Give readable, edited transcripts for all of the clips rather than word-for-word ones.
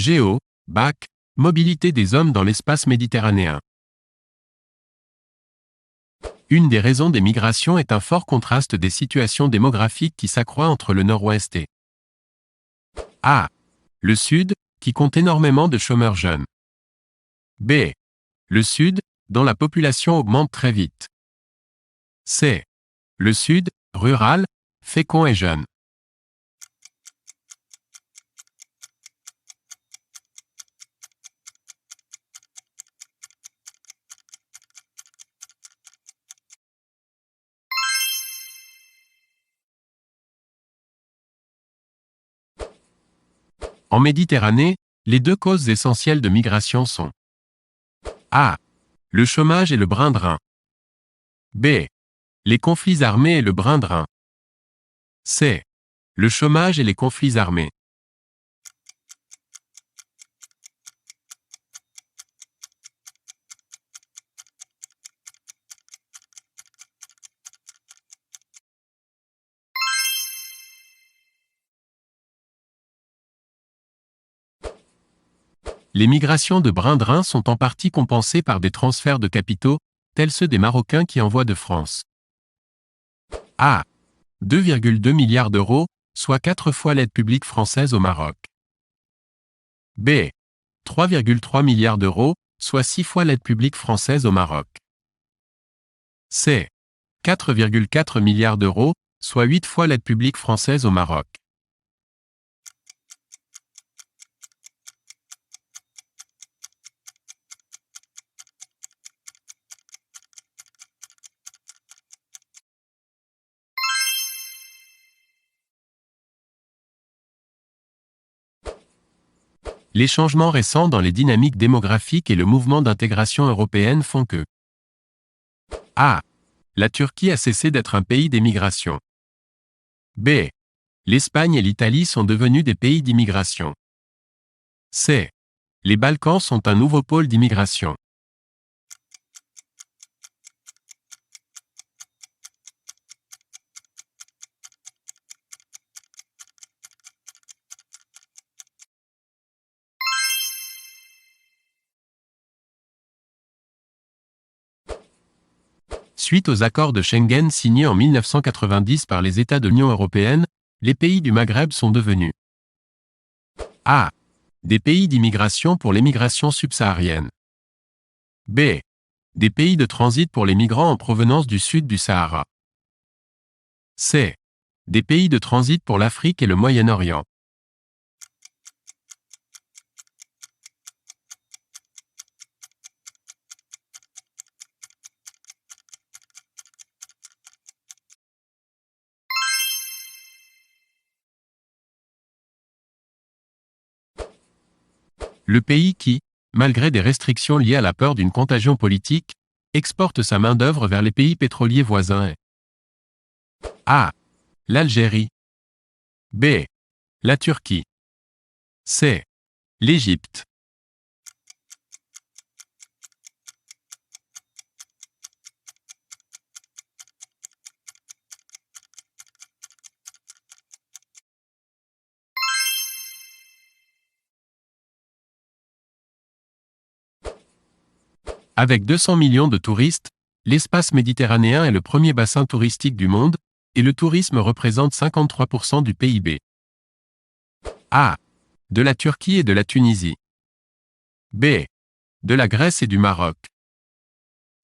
Géo, Bac, mobilité des hommes dans l'espace méditerranéen. Une des raisons des migrations est un fort contraste des situations démographiques qui s'accroît entre le nord-ouest et A. Le sud, qui compte énormément de chômeurs jeunes. B. Le sud, dont la population augmente très vite. C. Le sud, rural, fécond et jeune. En Méditerranée, les deux causes essentielles de migration sont A. Le chômage et le brin-drin. B. Les conflits armés et le brin-drin. C. Le chômage et les conflits armés. Les migrations de brin-drin sont en partie compensées par des transferts de capitaux, tels ceux des Marocains qui envoient de France. A. 2,2 milliards d'euros, soit 4 fois l'aide publique française au Maroc. B. 3,3 milliards d'euros, soit 6 fois l'aide publique française au Maroc. C. 4,4 milliards d'euros, soit 8 fois l'aide publique française au Maroc. Les changements récents dans les dynamiques démographiques et le mouvement d'intégration européenne font que A. La Turquie a cessé d'être un pays d'émigration. B. L'Espagne et l'Italie sont devenus des pays d'immigration. C. Les Balkans sont un nouveau pôle d'immigration. Suite aux accords de Schengen signés en 1990 par les États de l'Union européenne, les pays du Maghreb sont devenus A. Des pays d'immigration pour les migrations subsahariennes. B. Des pays de transit pour les migrants en provenance du sud du Sahara. C. Des pays de transit pour l'Afrique et le Moyen-Orient. Le pays qui, malgré des restrictions liées à la peur d'une contagion politique, exporte sa main-d'œuvre vers les pays pétroliers voisins est A. L'Algérie. B. La Turquie. C. L'Égypte. Avec 200 millions de touristes, l'espace méditerranéen est le premier bassin touristique du monde, et le tourisme représente 53% du PIB. A. De la Turquie et de la Tunisie. B. De la Grèce et du Maroc.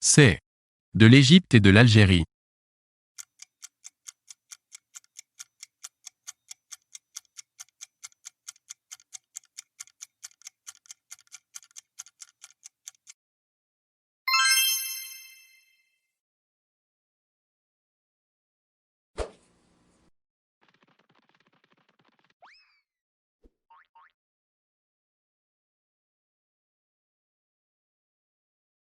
C. De l'Égypte et de l'Algérie.